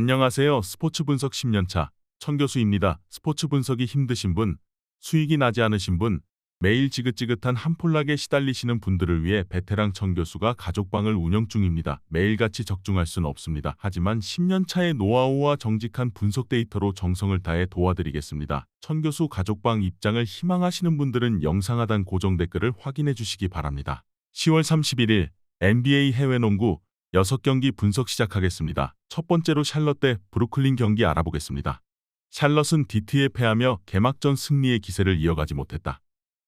안녕하세요. 스포츠 분석 10년차 천교수입니다. 스포츠 분석이 힘드신 분, 수익이 나지 않으신 분, 매일 지긋지긋한 한폴락에 시달리시는 분들을 위해 베테랑 천교수가 가족방을 운영 중입니다. 매일같이 적중할 수는 없습니다. 하지만 10년차의 노하우와 정직한 분석 데이터로 정성을 다해 도와드리겠습니다. 천교수 가족방 입장을 희망하시는 분들은 영상 하단 고정 댓글을 확인해 주시기 바랍니다. 10월 31일 NBA 해외농구 6경기 분석 시작하겠습니다. 첫 번째로 샬럿 대 브루클린 경기 알아보겠습니다. 샬럿은 디트에 패하며 개막전 승리의 기세를 이어가지 못했다.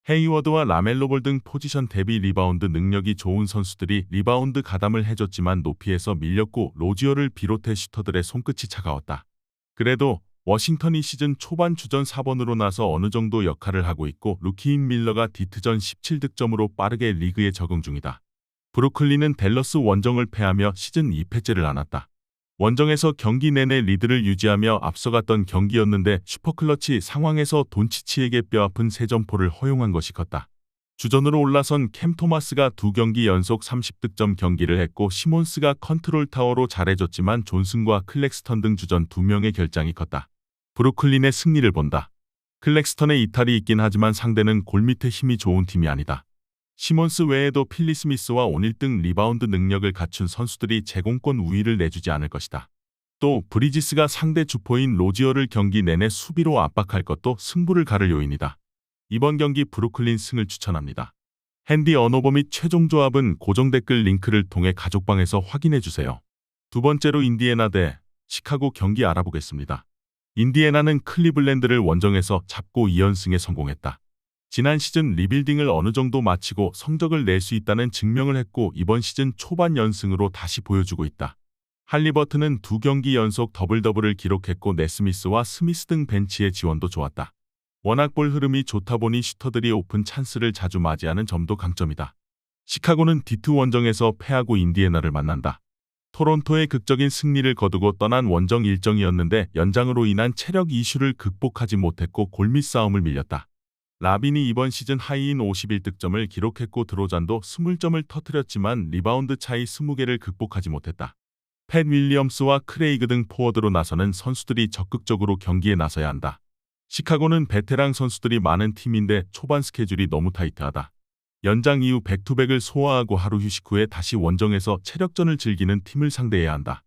헤이워드와 라멜로 볼 등 포지션 대비 리바운드 능력이 좋은 선수들이 리바운드 가담을 해줬지만 높이에서 밀렸고 로지어를 비롯해 슈터들의 손끝이 차가웠다. 그래도 워싱턴이 시즌 초반 주전 4번으로 나서 어느 정도 역할을 하고 있고 루키인 밀러가 디트전 17득점으로 빠르게 리그에 적응 중이다. 브루클린은 댈러스 원정을 패하며 시즌 2패째를 안았다. 원정에서 경기 내내 리드를 유지하며 앞서갔던 경기였는데 슈퍼클러치 상황에서 돈치치에게 뼈아픈 3점포를 허용한 것이 컸다. 주전으로 올라선 캠 토마스가 2경기 연속 30득점 경기를 했고 시몬스가 컨트롤 타워로 잘해줬지만 존슨과 클렉스턴 등 주전 2명의 결장이 컸다. 브루클린의 승리를 본다. 클렉스턴의 이탈이 있긴 하지만 상대는 골밑에 힘이 좋은 팀이 아니다. 시몬스 외에도 필리 스미스와 오닐 등 리바운드 능력을 갖춘 선수들이 제공권 우위를 내주지 않을 것이다. 또 브리지스가 상대 주포인 로지어를 경기 내내 수비로 압박할 것도 승부를 가를 요인이다. 이번 경기 브루클린 승을 추천합니다. 핸디 언어버 및 최종 조합은 고정 댓글 링크를 통해 가족방에서 확인해주세요. 두 번째로 인디애나 대 시카고 경기 알아보겠습니다. 인디애나는 클리블랜드를 원정에서 잡고 2연승에 성공했다. 지난 시즌 리빌딩을 어느 정도 마치고 성적을 낼 수 있다는 증명을 했고 이번 시즌 초반 연승으로 다시 보여주고 있다. 할리버튼은 2경기 연속 더블더블을 기록했고 네스미스와 스미스 등 벤치의 지원도 좋았다. 워낙 볼 흐름이 좋다 보니 슈터들이 오픈 찬스를 자주 맞이하는 점도 강점이다. 시카고는 디트 원정에서 패하고 인디애나를 만난다. 토론토의 극적인 승리를 거두고 떠난 원정 일정이었는데 연장으로 인한 체력 이슈를 극복하지 못했고 골밑 싸움을 밀렸다. 라빈이 이번 시즌 하이인 51득점을 기록했고 드로잔도 20점을 터뜨렸지만 리바운드 차이 20개를 극복하지 못했다. 팻 윌리엄스와 크레이그 등 포워드로 나서는 선수들이 적극적으로 경기에 나서야 한다. 시카고는 베테랑 선수들이 많은 팀인데 초반 스케줄이 너무 타이트하다. 연장 이후 백투백을 소화하고 하루 휴식 후에 다시 원정에서 체력전을 즐기는 팀을 상대해야 한다.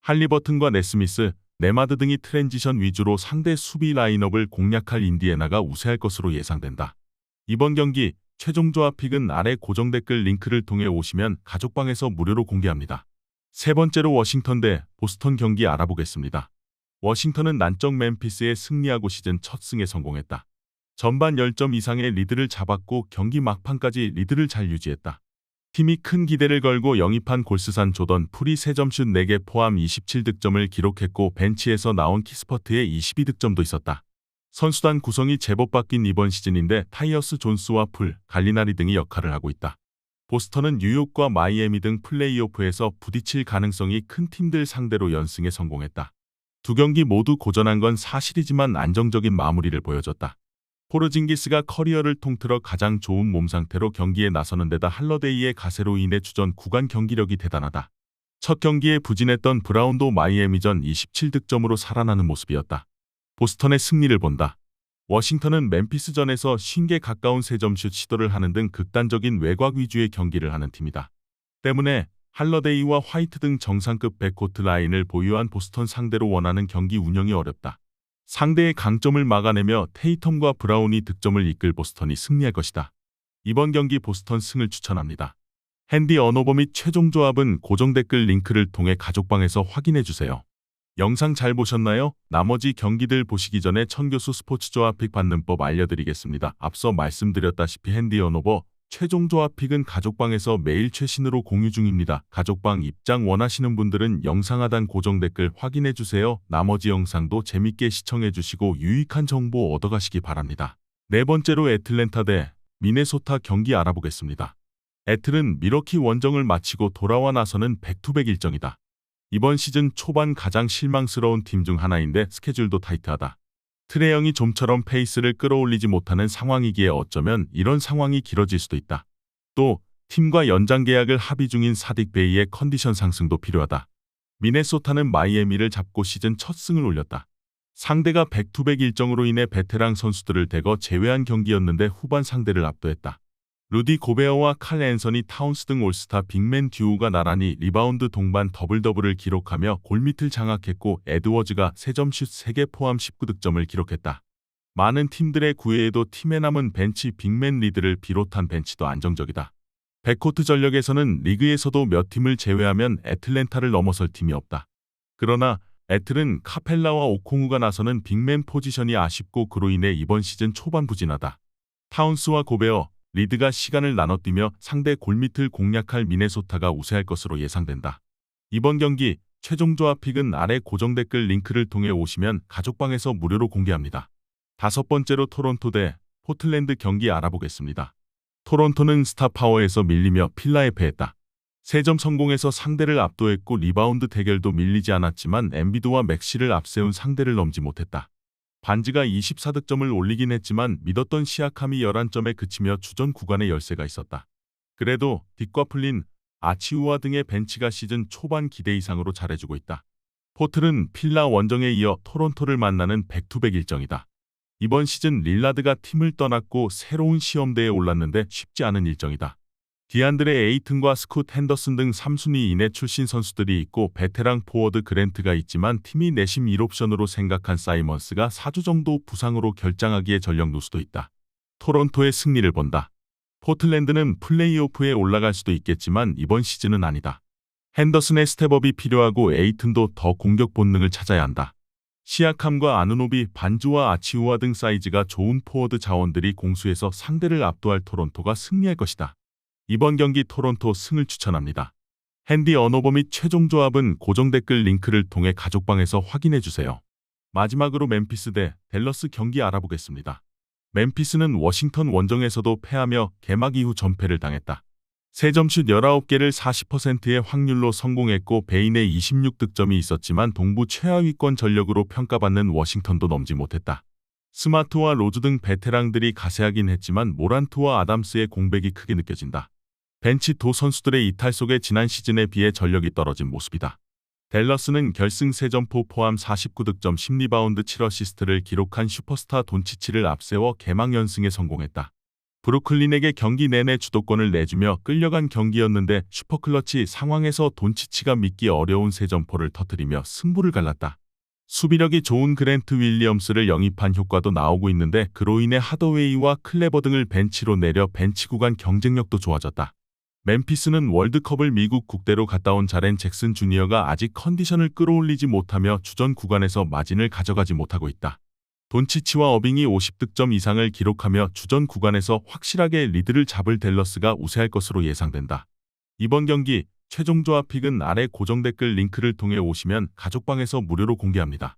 할리버튼과 네스미스, 네마드 등이 트랜지션 위주로 상대 수비 라인업을 공략할 인디애나가 우세할 것으로 예상된다. 이번 경기 최종 조합 픽은 아래 고정 댓글 링크를 통해 오시면 가족방에서 무료로 공개합니다. 세 번째로 워싱턴 대 보스턴 경기 알아보겠습니다. 워싱턴은 난적 멤피스에 승리하고 시즌 첫 승에 성공했다. 전반 10점 이상의 리드를 잡았고 경기 막판까지 리드를 잘 유지했다. 팀이 큰 기대를 걸고 영입한 골스산 조던 풀이 3점슛 4개 포함 27득점을 기록했고 벤치에서 나온 키스퍼트의 22득점도 있었다. 선수단 구성이 제법 바뀐 이번 시즌인데 타이어스 존스와 풀, 갈리나리 등이 역할을 하고 있다. 보스턴은 뉴욕과 마이애미 등 플레이오프에서 부딪힐 가능성이 큰 팀들 상대로 연승에 성공했다. 두 경기 모두 고전한 건 사실이지만 안정적인 마무리를 보여줬다. 포르징기스가 커리어를 통틀어 가장 좋은 몸 상태로 경기에 나서는 데다 할러데이의 가세로 인해 주전 구간 경기력이 대단하다. 첫 경기에 부진했던 브라운도 마이애미전 27득점으로 살아나는 모습이었다. 보스턴의 승리를 본다. 워싱턴은 멤피스전에서 50개 가까운 3점슛 시도를 하는 등 극단적인 외곽 위주의 경기를 하는 팀이다. 때문에 할러데이와 화이트 등 정상급 백코트 라인을 보유한 보스턴 상대로 원하는 경기 운영이 어렵다. 상대의 강점을 막아내며 테이텀과 브라운이 득점을 이끌 보스턴이 승리할 것이다. 이번 경기 보스턴 승을 추천합니다. 핸디 언어버 및 최종 조합은 고정 댓글 링크를 통해 가족방에서 확인해주세요. 영상 잘 보셨나요? 나머지 경기들 보시기 전에 천교수 스포츠 조합 픽 받는 법 알려드리겠습니다. 앞서 말씀드렸다시피 핸디 언어버, 최종 조합 픽은 가족방에서 매일 최신으로 공유 중입니다. 가족방 입장 원하시는 분들은 영상 하단 고정 댓글 확인해주세요. 나머지 영상도 재밌게 시청해주시고 유익한 정보 얻어가시기 바랍니다. 네 번째로 애틀랜타 대 미네소타 경기 알아보겠습니다. 애틀은 밀워키 원정을 마치고 돌아와 나서는 백투백 일정이다. 이번 시즌 초반 가장 실망스러운 팀 중 하나인데 스케줄도 타이트하다. 트레 영이 좀처럼 페이스를 끌어올리지 못하는 상황이기에 어쩌면 이런 상황이 길어질 수도 있다. 또 팀과 연장 계약을 합의 중인 사딕 베이의 컨디션 상승도 필요하다. 미네소타는 마이애미를 잡고 시즌 첫 승을 올렸다. 상대가 백투백 일정으로 인해 베테랑 선수들을 대거 제외한 경기였는데 후반 상대를 압도했다. 루디 고베어와 칼 앤서니 타운스 등 올스타 빅맨 듀오가 나란히 리바운드 동반 더블더블을 기록하며 골밑을 장악했고 에드워즈가 3점 슛 3개 포함 19득점을 기록했다. 많은 팀들의 구애에도 팀에 남은 벤치 빅맨 리드를 비롯한 벤치도 안정적이다. 백코트 전력에서는 리그에서도 몇 팀을 제외하면 애틀랜타를 넘어설 팀이 없다. 그러나 애틀은 카펠라와 오콩우가 나서는 빅맨 포지션이 아쉽고 그로 인해 이번 시즌 초반 부진하다. 타운스와 고베어, 리드가 시간을 나눠 뛰며 상대 골밑을 공략할 미네소타가 우세할 것으로 예상된다. 이번 경기 최종 조합 픽은 아래 고정 댓글 링크를 통해 오시면 가족방에서 무료로 공개합니다. 5번째로 토론토 대 포틀랜드 경기 알아보겠습니다. 토론토는 스타파워에서 밀리며 필라에 패했다. 3점 성공해서 상대를 압도했고 리바운드 대결도 밀리지 않았지만 엠비드와 맥시를 앞세운 상대를 넘지 못했다. 반지가 24득점을 올리긴 했지만 믿었던 시아캄이 11점에 그치며 주전 구간에 열세가 있었다. 그래도 딕과 플린, 아치우아 등의 벤치가 시즌 초반 기대 이상으로 잘해주고 있다. 포틀은 필라 원정에 이어 토론토를 만나는 백투백 일정이다. 이번 시즌 릴라드가 팀을 떠났고 새로운 시험대에 올랐는데 쉽지 않은 일정이다. 디안드레 에이튼과 스콧 핸더슨 등 3순위 이내 출신 선수들이 있고 베테랑 포워드 그랜트가 있지만 팀이 내심 1옵션으로 생각한 사이먼스가 4주 정도 부상으로 결장하기에 전력 누수도 있다. 토론토의 승리를 본다. 포틀랜드는 플레이오프에 올라갈 수도 있겠지만 이번 시즌은 아니다. 핸더슨의 스텝업이 필요하고 에이튼도 더 공격 본능을 찾아야 한다. 시아캄과 아누노비, 반주와 아치우아 등 사이즈가 좋은 포워드 자원들이 공수해서 상대를 압도할 토론토가 승리할 것이다. 이번 경기 토론토 승을 추천합니다. 핸디 언어버 및 최종 조합은 고정 댓글 링크를 통해 가족방에서 확인해주세요. 마지막으로 멤피스 대 댈러스 경기 알아보겠습니다. 멤피스는 워싱턴 원정에서도 패하며 개막 이후 전패를 당했다. 3점슛 19개를 40%의 확률로 성공했고 베인의 26득점이 있었지만 동부 최하위권 전력으로 평가받는 워싱턴도 넘지 못했다. 스마트와 로즈 등 베테랑들이 가세하긴 했지만 모란트와 아담스의 공백이 크게 느껴진다. 벤치 도 선수들의 이탈 속에 지난 시즌에 비해 전력이 떨어진 모습이다. 댈러스는 결승 3점포 포함 49득점 10리바운드 7어시스트를 기록한 슈퍼스타 돈치치를 앞세워 개막 연승에 성공했다. 브루클린에게 경기 내내 주도권을 내주며 끌려간 경기였는데 슈퍼클러치 상황에서 돈치치가 믿기 어려운 3점포를 터뜨리며 승부를 갈랐다. 수비력이 좋은 그랜트 윌리엄스를 영입한 효과도 나오고 있는데 그로 인해 하더웨이와 클레버 등을 벤치로 내려 벤치 구간 경쟁력도 좋아졌다. 멤피스는 월드컵을 미국 국대로 갔다 온 자렌 잭슨 주니어가 아직 컨디션을 끌어올리지 못하며 주전 구간에서 마진을 가져가지 못하고 있다. 돈치치와 어빙이 50득점 이상을 기록하며 주전 구간에서 확실하게 리드를 잡을 댈러스가 우세할 것으로 예상된다. 이번 경기 최종 조합 픽은 아래 고정 댓글 링크를 통해 오시면 가족방에서 무료로 공개합니다.